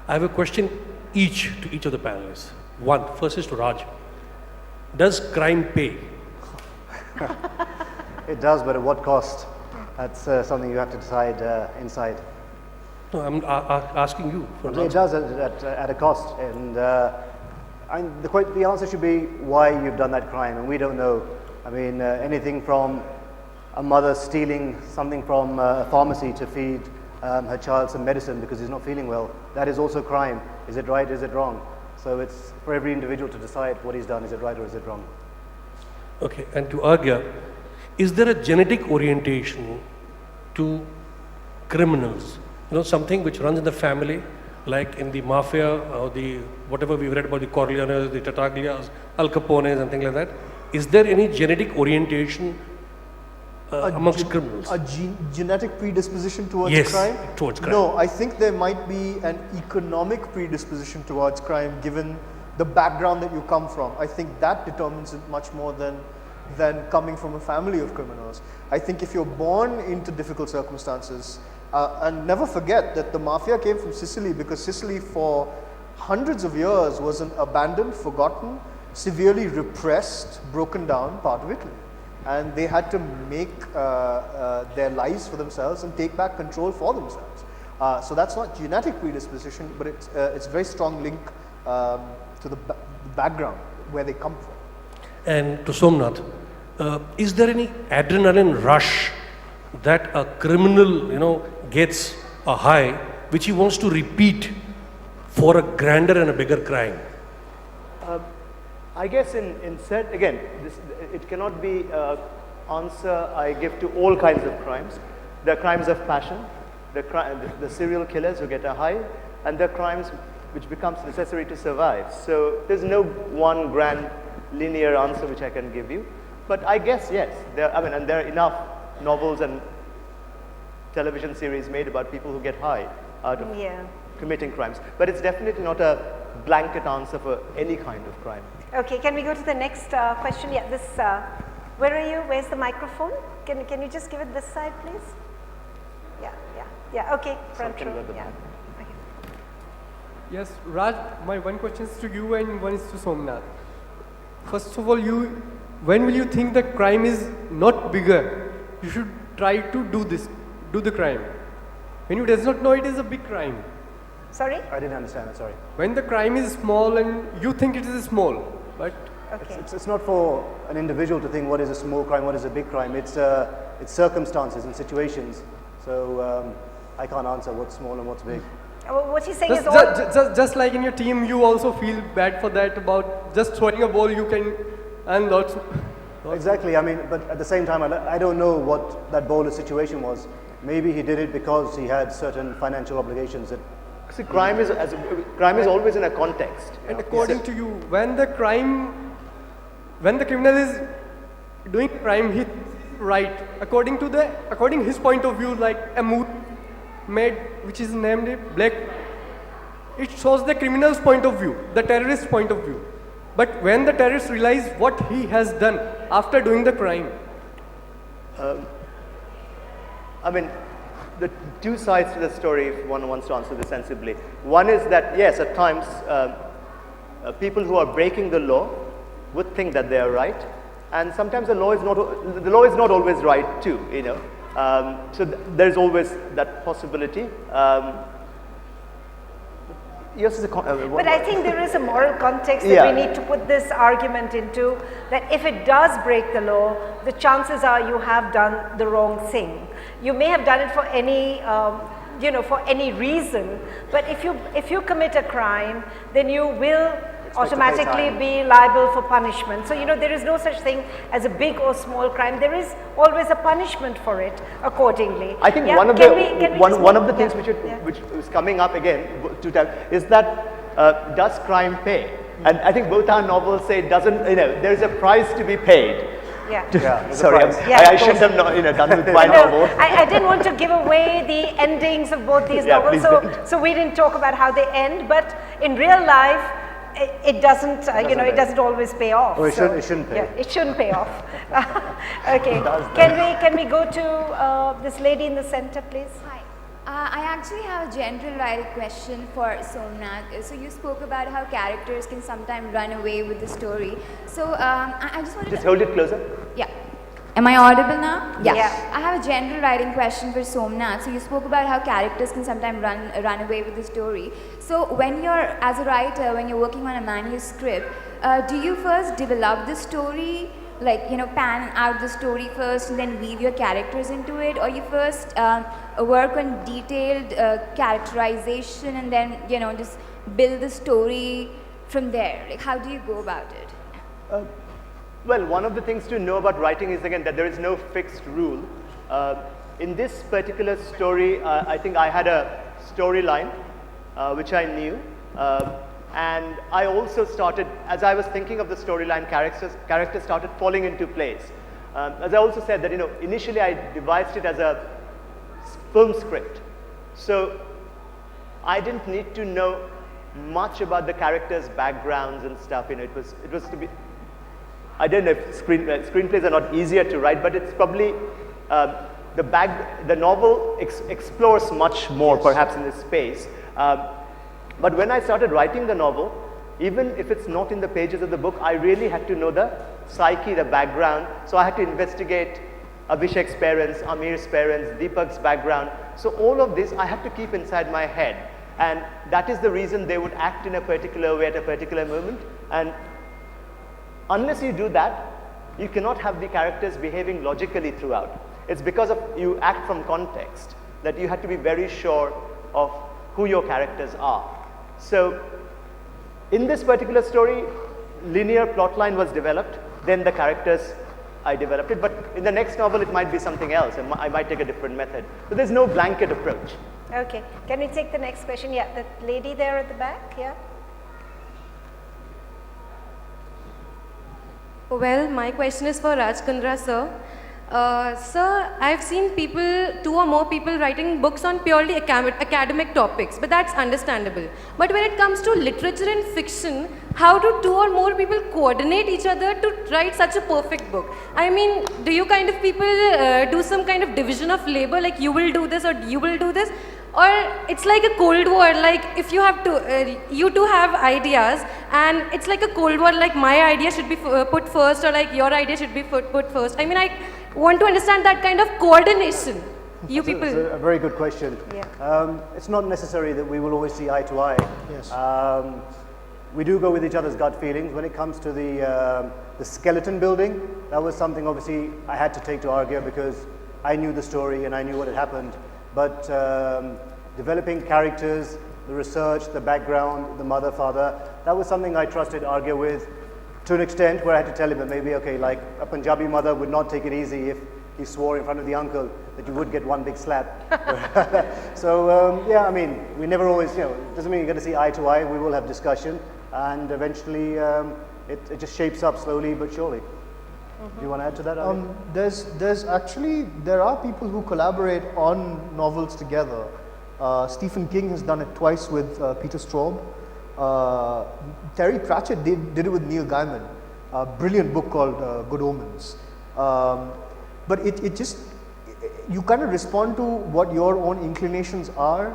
I have a question to each of the panelists. One, first is to Raj. Does crime pay? It does, but at what cost? That's something you have to decide inside. No, I'm asking you. For an It answer. does at a cost, and the answer should be why you've done that crime, and we don't know. I mean, anything from a mother stealing something from a pharmacy to feed her child some medicine because he's not feeling well, that is also crime. Is it right, is it wrong? So it's for every individual to decide what he's done, is it right or is it wrong? Okay, and to Arghya, is there a genetic orientation to criminals? You know, something which runs in the family, like in the mafia or the whatever we've read about the Corleones, the Tartaglias, Al Capones and things like that. Is there any genetic orientation amongst criminals? A genetic predisposition towards Yes, crime? towards crime. No, I think there might be an economic predisposition towards crime given the background that you come from. I think that determines it much more than coming from a family of criminals. I think if you're born into difficult circumstances, and never forget that the mafia came from Sicily because Sicily for hundreds of years was an abandoned, forgotten, severely repressed, broken down part of Italy. And they had to make their lives for themselves and take back control for themselves. So that's not genetic predisposition, but it's a very strong link to the background where they come from. And to Somnath, is there any adrenaline rush that a criminal, gets a high which he wants to repeat for a grander and a bigger crime? I guess again, it cannot be answer I give to all kinds of crimes. There are crimes of passion, the serial killers who get a high, and there are crimes which becomes necessary to survive. So there's no one grand linear answer which I can give you. But I guess yes, there are enough novels and television series made about people who get high out of committing crimes. But it's definitely not a blanket answer for any kind of crime. Okay, can we go to the next question? Yeah, this, where are you? Where's the microphone? Can you just give it this side, please? Yeah, okay, front Something row, at the yeah. back. Okay. Yes, Raj, my one question is to you and one is to Somnath. First of all, when will you think the crime is not bigger? You should try to do the crime. When you does not know it is a big crime. Sorry? I didn't understand that, sorry. When the crime is small and you think it is small, but Okay. It's not for an individual to think what is a small crime, what is a big crime. It's circumstances and situations. So I can't answer what's small and what's big. What he's saying is all... just like in your team, you also feel bad for that about just throwing a ball you can and lots. Exactly, I mean, but at the same time, I don't know what that bowler's situation was. Maybe he did it because he had certain financial obligations that... See, crime is always in a context. And according to you, when the criminal is doing crime, he's right. According his point of view, like a movie made, which is named Black, it shows the criminal's point of view, the terrorist's point of view. But when the terrorist realize what he has done after doing the crime. I mean, the two sides to the story, if one wants to answer this sensibly. One is that, yes, at times, people who are breaking the law would think that they are right, and sometimes the law is not always right too, so there's always that possibility. Yes, but I think there is a moral context that we need to put this argument into, that if it does break the law, the chances are you have done the wrong thing. You may have done it for any, for any reason, but if you commit a crime, then you will automatically be liable for punishment. So, there is no such thing as a big or small crime. There is always a punishment for it accordingly. I think one of the things which is coming up again is that does crime pay? And I think both our novels say it doesn't, there is a price to be paid. Sorry, I shouldn't have done with my novel. I didn't want to give away the endings of both these novels, so we didn't talk about how they end, but in real life, it doesn't, it doesn't always pay off. Oh, it shouldn't pay. Yeah, it shouldn't pay off. Okay, can we go to this lady in the center, please? Hi, I actually have a general writing question for Somnath. So you spoke about how characters can sometimes run away with the story. So I just wanted Just to... hold it closer. Yeah. Am I audible now? Yeah. I have a general writing question for Somnath. So you spoke about how characters can sometimes run away with the story. So when you're, as a writer, when you're working on a manuscript, do you first develop the story, like, you know, pan out the story first and then weave your characters into it? Or you first work on detailed characterization and then, you know, just build the story from there? Like, how do you go about it? Well, one of the things to know about writing is, again, that there is no fixed rule. In this particular story, I think I had a storyline which I knew. And I also started, as I was thinking of the storyline, characters started falling into place. As I also said that, you know, initially I devised it as a film script. So I didn't need to know much about the characters' backgrounds and stuff. You know, it was to be, I don't know if screenplays are not easier to write, but it's probably, the novel explores much more perhaps in this space. But when I started writing the novel, even if it's not in the pages of the book, I really had to know the psyche, the background. So I had to investigate Abhishek's parents, Amir's parents, Deepak's background. So all of this I had to keep inside my head. And that is the reason they would act in a particular way at a particular moment. And unless you do that, you cannot have the characters behaving logically throughout. It's because of you act from context that you have to be very sure of who your characters are. So in this particular story, linear plotline was developed, then the characters, I developed it, but in the next novel it might be something else, and I might take a different method. So there's no blanket approach. Okay, can we take the next question? Yeah, the lady there at the back, yeah. Well, my question is for Kundra, sir. Sir, I've seen people, 2 or more people writing books on purely academic topics, but that's understandable. But when it comes to literature and fiction, how do 2 or more people coordinate each other to write such a perfect book? I mean, do you kind of people do some kind of division of labor, like you will do this or you will do this? Or it's like a cold war, like if you have to, you two have ideas and it's like a cold war, like my idea should be put first or like your idea should be put first. I mean, I want to understand that kind of coordination. You people. It's a very good question. Yeah. It's not necessary that we will always see eye to eye. Yes. We do go with each other's gut feelings. When it comes to the skeleton building, that was something obviously I had to take to Arghya because I knew the story and I knew what had happened. But developing characters, the research, the background, the mother, father, that was something I trusted Arghya with to an extent where I had to tell him that maybe, okay, like a Punjabi mother would not take it easy if he swore in front of the uncle that you would get one big slap. So, yeah, I mean, we never always, you know, it doesn't mean you're going to see eye to eye. We will have discussion and eventually it just shapes up slowly but surely. Do you want to add to that, Arghya? There are people who collaborate on novels together. Stephen King has done it twice with Peter Straub. Terry Pratchett did it with Neil Gaiman. A brilliant book called Good Omens. But it just, you kind of respond to what your own inclinations are.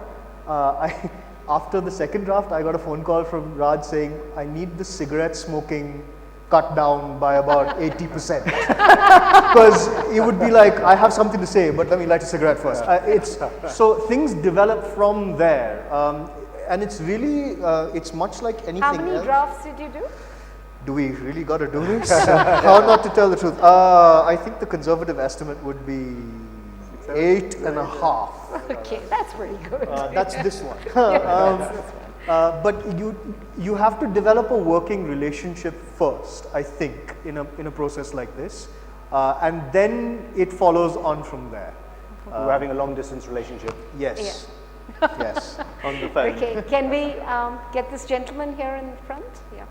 After the second draft, I got a phone call from Raj saying, I need the cigarette smoking cut down by about 80%. Because it would be like, I have something to say, but let me light a cigarette first. So things develop from there. And it's really, it's much like anything else. How many drafts did you do? Do we really got to do this? How not to tell the truth? I think the conservative estimate would be 8.5. Okay, that's pretty good. That's this one. But you have to develop a working relationship first, I think, in a process like this, and then it follows on from there. We're having a long distance relationship. Yes. Yes. On the phone. Okay, can we get this gentleman here in the front? Yeah.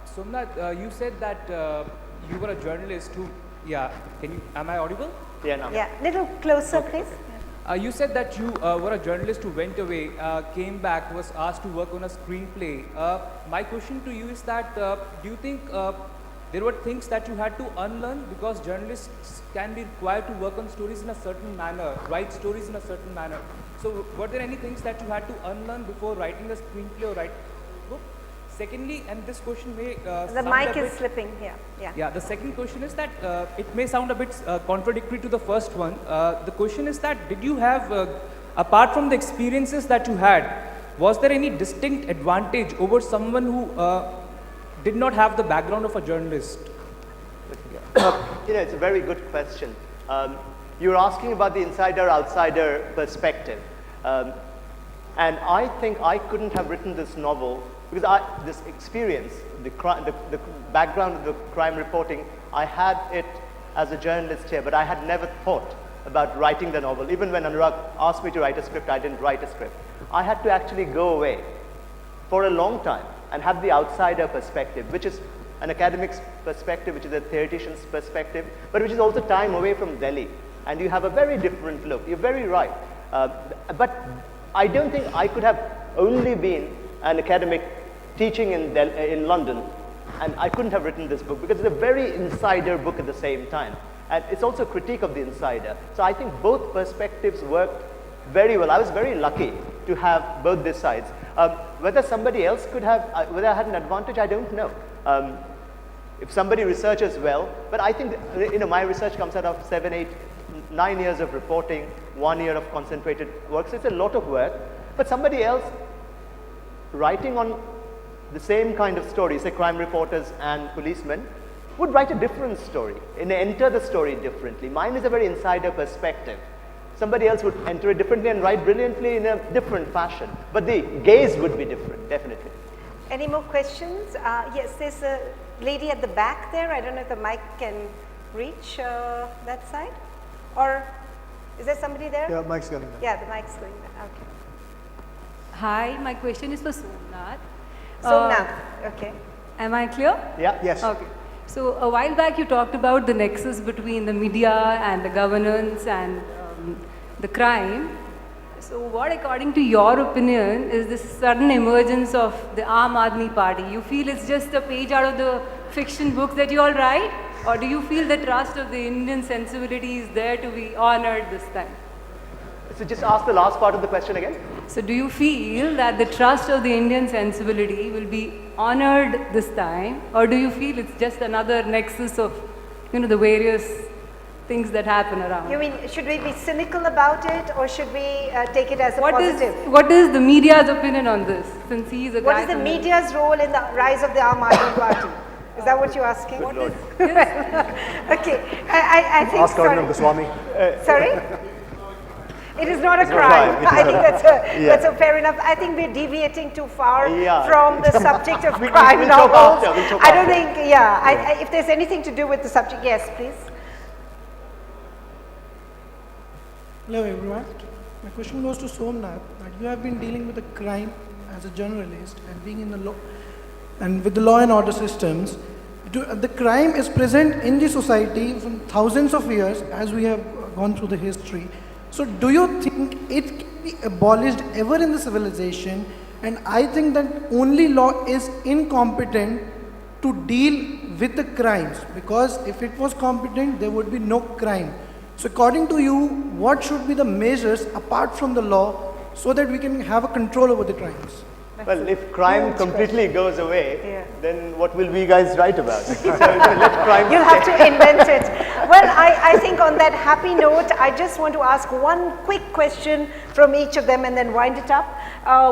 Somnath, you said that you were a journalist who, am I audible? Yeah, no. Yeah, little closer, please. You said that you were a journalist who went away, came back, was asked to work on a screenplay. My question to you is that, do you think there were things that you had to unlearn because journalists can be required to work on stories in a certain manner, write stories in a certain manner. So were there any things that you had to unlearn before writing a screenplay or writing a book? Secondly, and this question may the mic is slipping here. Yeah, the second question is that it may sound a bit contradictory to the first one. The question is that did you have, apart from the experiences that you had, was there any distinct advantage over someone who did not have the background of a journalist? It's a very good question. You're asking about the insider-outsider perspective. And I think I couldn't have written this novel because this experience, the background of the crime reporting, I had it as a journalist here, but I had never thought about writing the novel. Even when Anurag asked me to write a script, I didn't write a script. I had to actually go away for a long time and have the outsider perspective, which is an academic's perspective, which is a theoretician's perspective, but which is also time away from Delhi. And you have a very different look. You're very right. But I don't think I could have only been an academic teaching in London, and I couldn't have written this book because it's a very insider book at the same time. And it's also a critique of the insider. So I think both perspectives worked very well. I was very lucky to have both these sides. Whether somebody else could have, whether I had an advantage, I don't know. If somebody researches well, but I think my research comes out of 7, 8, 9 years of reporting, 1 year of concentrated work, so it's a lot of work. But somebody else writing on the same kind of story, say crime reporters and policemen, would write a different story and enter the story differently. Mine is a very insider perspective. Somebody else would enter it differently and write brilliantly in a different fashion. But the gaze would be different, definitely. Any more questions? Yes, there's a lady at the back there. I don't know if the mic can reach that side. Or is there somebody there? Yeah, mic's going there. Yeah, the mic's going there. Okay. Hi, my question is for Somnath. Somnath, okay. Am I clear? Yeah. Yes. Okay. So a while back you talked about the nexus between the media and the governance and the crime. So what, according to your opinion, is this sudden emergence of the Aam Aadmi Party? You feel it's just a page out of the fiction books that you all write? Or do you feel the trust of the Indian sensibility is there to be honored this time? So just ask the last part of the question again. So do you feel that the trust of the Indian sensibility will be honored this time, or do you feel it's just another nexus of, the various things that happen around? You mean, should we be cynical about it, or should we take it as a positive? What is the media's opinion on this, since he is a guy? What is the media's role in the rise of the Aam Aadmi Party? Is that what you're asking? Good Lord. Okay, I think. Ask Arghya Goswami. Sorry? It is not a It's not crime. crime. I think that's a fair enough. I think we're deviating too far from the subject of crime we'll novels. talk after, I don't think, if there's anything to do with the subject, yes, please. Hello everyone. My question goes to Somnath, that you have been dealing with the crime as a journalist and being in the law and with the law and order systems. The crime is present in the society from thousands of years as we have gone through the history. So do you think it can be abolished ever in the civilization? And I think that only law is incompetent to deal with the crimes, because if it was competent, there would be no crime. So according to you, what should be the measures apart from the law so that we can have a control over the crimes? Well, if crime completely goes away, then what will we guys write about? So let crime You'll have to invent it. Well, I think on that happy note, I just want to ask one quick question from each of them and then wind it up.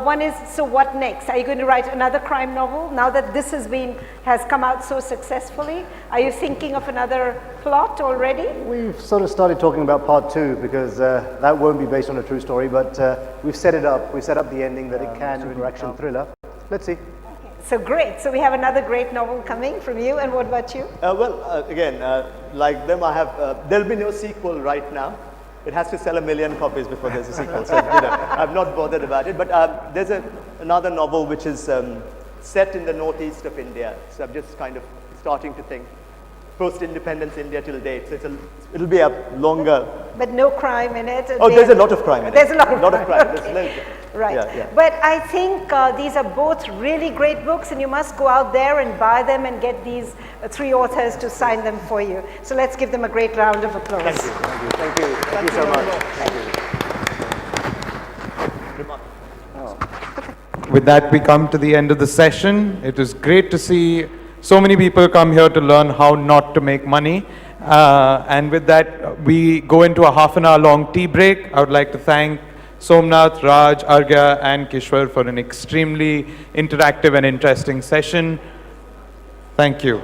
One is, so what next? Are you going to write another crime novel now that this has come out so successfully? Are you thinking of another plot already? We've sort of started talking about part 2 because that won't be based on a true story, but we've set it up. We set up the ending that it can be an action thriller. Let's see. So great. So we have another great novel coming from you. And what about you? Again, like them, I have. There'll be no sequel right now. It has to sell 1 million copies before there's a sequel. So I'm not bothered about it. But there's another novel which is set in the northeast of India. So I'm just kind of starting to think post-independence India till date. So it'll be a longer. But no crime in it. Oh, there's a lot of crime in it. There's a lot of crime. There's loads. Right. Yeah, yeah. But I think these are both really great books, and you must go out there and buy them and get these three authors to sign them for you. So let's give them a great round of applause. Thank you. Thank you. Thank you. Thank you so much. Thank you. With that, we come to the end of the session. It is great to see so many people come here to learn how not to make money. And with that, we go into a half-an-hour long tea break. I would like to thank Somnath, Raj, Arghya, and Kishwar for an extremely interactive and interesting session. Thank you.